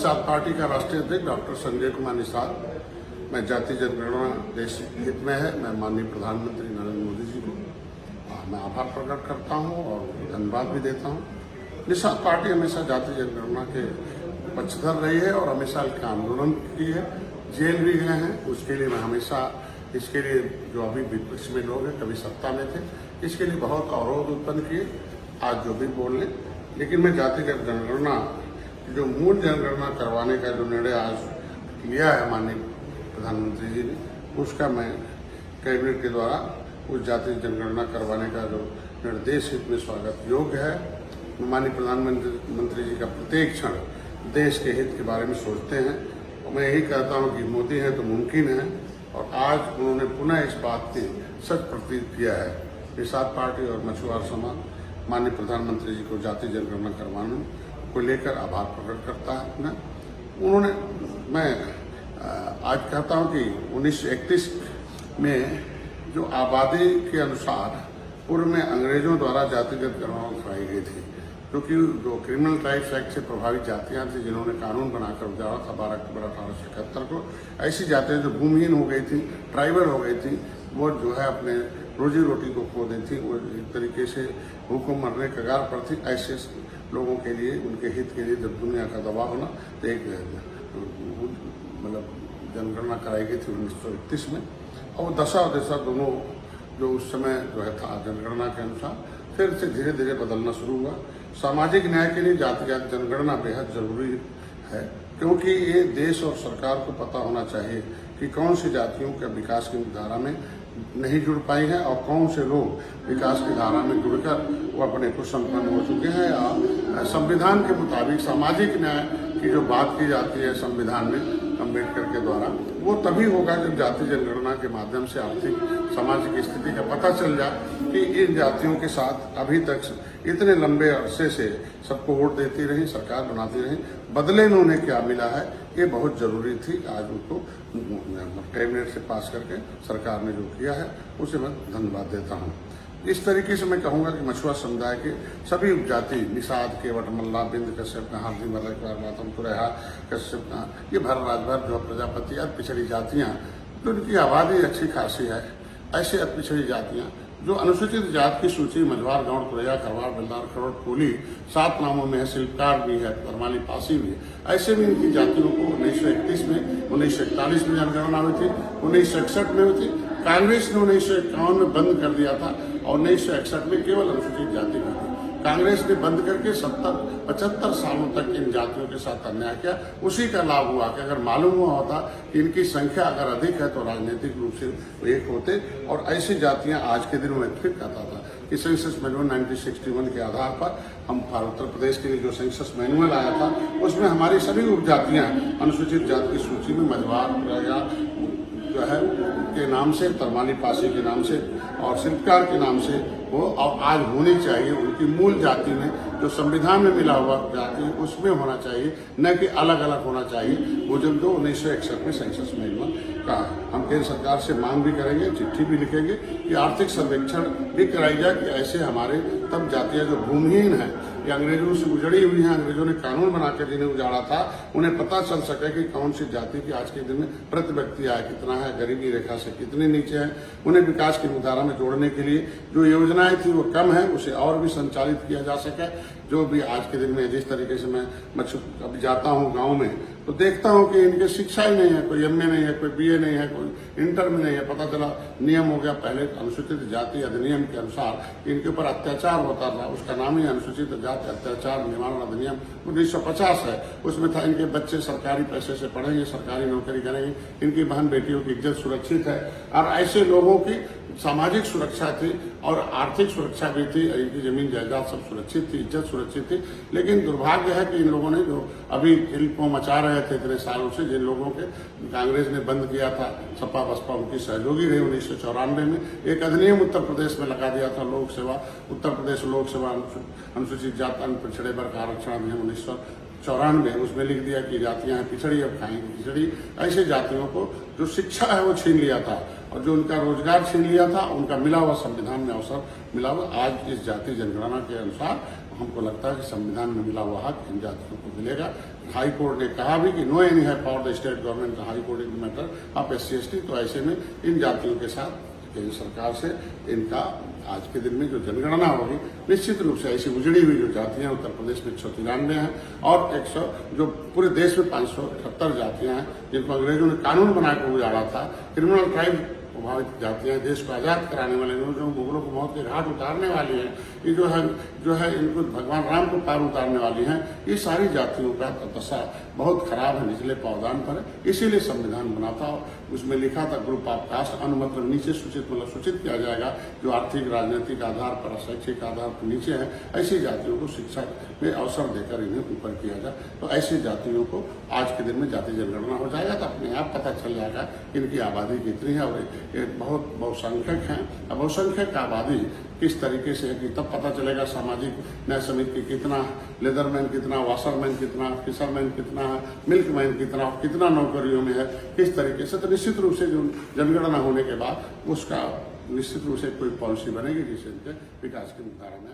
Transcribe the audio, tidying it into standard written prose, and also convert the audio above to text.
Nishad party का राष्ट्रीय अध्यक्ष डॉक्टर संजय कुमार निषाद। मैं जातीय जनगणना देश हित में है। मैं माननीय प्रधानमंत्री नरेंद्र मोदी जी को मैं आभार प्रकट करता हूं और धन्यवाद भी देता हूं। निषाद पार्टी हमेशा जातीय जनगणना के पक्षधर रही है और हमेशा इसका आंदोलन की है, जेल भी गए हैं। उसके लिए मैं हमेशा इसके लिए जो अभी विपक्ष में लोग हैं, कभी सत्ता में थे, इसके लिए बहुत अवरोध उत्पन्न किए, आज जो भी बोल लें। लेकिन मैं जातीय जनगणना जो मूल जनगणना करवाने का जो निर्णय आज लिया है माननीय प्रधानमंत्री जी ने, उसका मैं कैबिनेट के द्वारा उस जातीय जनगणना करवाने का जो निर्देश हित में स्वागत योग्य है। माननीय प्रधानमंत्री जी का प्रत्येक क्षण देश के हित के बारे में सोचते हैं। मैं यही कहता हूं कि मोदी हैं तो मुमकिन है, और आज उन्होंने पुनः इस बात की सच प्रतीत किया है। निषाद पार्टी और मछुआर समाज माननीय प्रधानमंत्री जी को जातीय जनगणना करवाने को लेकर आभार प्रकट करता है। मैं आज कहता हूं कि 1931 में जो आबादी के अनुसार पूर्व में अंग्रेजों द्वारा जातिगत गणना कराई गई थी, क्योंकि जो क्रिमिनल राइट्स एक्ट से प्रभावित जातियां थी, जिन्होंने कानून बनाकर उजाड़ा था 12 अक्टूबर 1871 को, ऐसी जातियां जो भूमिहीन हो गई थी, ट्राइबल हो गई थी, वो जो है अपने रोजी रोटी को खो दी थी, वो एक तरीके से भूखों मरने कगार पर थी। ऐसे लोगों के लिए, उनके हित के लिए जब दुनिया का दबाव होना, तो एक मतलब जनगणना कराई गई थी 1931 में, और दशा और दिशा दोनों जो उस समय जो है था जनगणना के अनुसार फिर से धीरे धीरे बदलना शुरू हुआ। सामाजिक न्याय के लिए जातिगत जनगणना बेहद जरूरी है, क्योंकि ये देश और सरकार को पता होना चाहिए कि कौन सी जातियों के विकास की धारा में नहीं जुड़ पाई है और कौन से लोग विकास की धारा में जुड़कर वो अपने को संपन्न हो चुके हैं। या संविधान के मुताबिक सामाजिक न्याय की जो बात की जाती है संविधान में अम्बेडकर के द्वारा, वो तभी होगा जब जातीय जनगणना के माध्यम से आर्थिक सामाजिक स्थिति का पता चल जाए कि इन जातियों के साथ अभी तक इतने लंबे अरसे से सबको वोट देती रही, सरकार बनाती रही, बदले में उन्हें क्या मिला है, ये बहुत जरूरी थी। आज उनको कैबिनेट से पास करके सरकार ने जो किया है उसे मैं धन्यवाद देता हूँ। इस तरीके से मैं कहूँगा कि मछुआ समुदाय के सभी उपजाति, निषाद, केवट, मल्ला, बिंद, कश्यप, हाथी, मलय, तुरैहा, कश्यप, ये भर राजभर जो प्रजापति या पिछड़ी जातियाँ जो उनकी आबादी अच्छी खासी है, ऐसे पिछड़ी जातियाँ जो अनुसूचित जात की सूची मझवार, गौड़, तुरैया, खरवार, बेलदार, खरोट, कोली 7 नामों में है, शिल्पकार भी है, परमाली, पासी भी है। ऐसे में इनकी जातियों को 1931 में, 1941 में जनगणना हुई थी, 1961 में हुई थी। कांग्रेस ने 1951 में बंद कर दिया था और 1961 में केवल अनुसूचित जाति की थी। कांग्रेस ने बंद करके 75 सालों तक इन जातियों के साथ अन्याय किया। उसी का लाभ हुआ कि अगर मालूम हुआ होता कि इनकी संख्या अगर अधिक है तो राजनीतिक रूप से एक होते, और ऐसी जातियां आज के दिन में फिर कहता था कि सेंसस मैनुअल 1961 के आधार पर हम उत्तर प्रदेश के लिए जो सेंसस मैनुअल आया था उसमें हमारी सभी उपजातियां अनुसूचित जाति की सूची में मझवार जो है के नाम से, तरमाली, पासी के नाम से और शिल्पकार के नाम से हो, और आज होनी चाहिए उनकी मूल जाति में जो संविधान में मिला हुआ जाति है उसमें होना चाहिए, न कि अलग अलग होना चाहिए। वो जब 1961 में सेंसस मैनुअल का हम केंद्र सरकार से मांग भी करेंगे, चिट्ठी भी लिखेंगे कि आर्थिक सर्वेक्षण भी कराई जाए कि ऐसे हमारे तब जातियां जो भूमिहीन हैं या अंग्रेजों से उजड़ी हुई हैं, अंग्रेजों ने कानून बनाकर जिन्हें उजाड़ा था, उन्हें पता चल सके कि कौन सी जाति की आज के दिन में प्रति व्यक्ति आय कितना है, गरीबी रेखा से कितने नीचे है। उन्हें विकास की मुख्यधारा में जोड़ने के लिए जो योजनाएं थी वो कम है, उसे और भी संचालित किया जा सके। जो भी आज के दिन में जिस तरीके से मैं अभी जाता हूँ गाँव में तो देखता हूँ कि इनके शिक्षा ही नहीं है, कोई MA नहीं है, कोई BA नहीं है, कोई इंटर में नहीं है। पता चला नियम हो गया पहले अनुसूचित जाति अधिनियम के अनुसार इनके ऊपर अत्याचार होता था, उसका नाम ही अनुसूचित जाति अत्याचार निवारण अधिनियम 1950 है। उसमें था इनके बच्चे सरकारी पैसे से पढ़ेंगे, सरकारी नौकरी करेंगे, इनकी बहन बेटियों की इज्जत सुरक्षित है, और ऐसे लोगों की सामाजिक सुरक्षा थी और आर्थिक सुरक्षा भी थी, इनकी जमीन जायदाद सब सुरक्षित थी, इज्जत सुरक्षित थी। लेकिन दुर्भाग्य है कि इन लोगों ने जो अभी हिलको मचा रहे थे इतने सालों से, जिन लोगों के कांग्रेस ने बंद किया था, सपा बसपा उनकी सहयोगी रही। 1994 में एक अधिनियम उत्तर प्रदेश में लगा दिया था, लोक सेवा, उत्तर प्रदेश लोक सेवा अनुसूचित जाति पिछड़े वर्ग आरक्षण अधिनियम 1994, उसमें लिख दिया कि जातियां हैं पिछड़ी, अब खाएंगी खिचड़ी। ऐसे जातियों को जो शिक्षा है वो छीन लिया था और जो उनका रोजगार छीन लिया था, उनका मिला हुआ संविधान में अवसर मिला हुआ। आज इस जाति जनगणना के अनुसार हमको लगता है कि संविधान में मिला हुआ हक इन जातियों को मिलेगा, हाई कोर्ट ने कहा भी कि नो एनी है for the state government high court in matter of SC/ST। तो ऐसे में इन जातियों के साथ केंद्र सरकार से इनका आज के दिन में जो जनगणना होगी, निश्चित रूप से ऐसी उजड़ी हुई जो जातियां उत्तर प्रदेश में 193 हैं और 100 जो पूरे देश में 578 जातियां हैं जिनको अंग्रेजों ने कानून बनाकर उजाड़ा था, क्रिमिनल ट्राइब प्रभावित जातियां, देश को आजाद कराने वाले, जो मुगलों को मौत के घाट उतारने वाली हैं, ये जो है इनको भगवान राम को पार उतारने वाली हैं, ये सारी जातियों का दशा बहुत खराब है, निचले पावदान पर है। इसीलिए संविधान बनाता हो उसमें लिखा था ग्रुप ऑफ कास्ट मतलब नीचे सूचित सूचित किया जाएगा जो आर्थिक राजनीतिक आधार पर शैक्षिक आधार पर नीचे है, ऐसी जातियों को शिक्षा में अवसर देकर इन्हें ऊपर किया जाए। तो ऐसी जातियों को आज के दिन में जाति जनगणना हो जाएगा तो अपने आप पता चल जाएगा कि इनकी आबादी कितनी है और ये बहुत बहुसंख्यक हैं। अब बहुसंख्यक आबादी किस तरीके से है कि तब पता चलेगा सामाजिक न्याय समिति कितना, लेदरमैन कितना, वाशरमैन कितना, फिशरमैन कितना, मिल्कमैन कितना नौकरियों में है, किस तरीके से। तो निश्चित रूप से जो जनगणना होने के बाद उसका निश्चित रूप से कोई पॉलिसी बनेगी जिससे इनके विकास की धारा में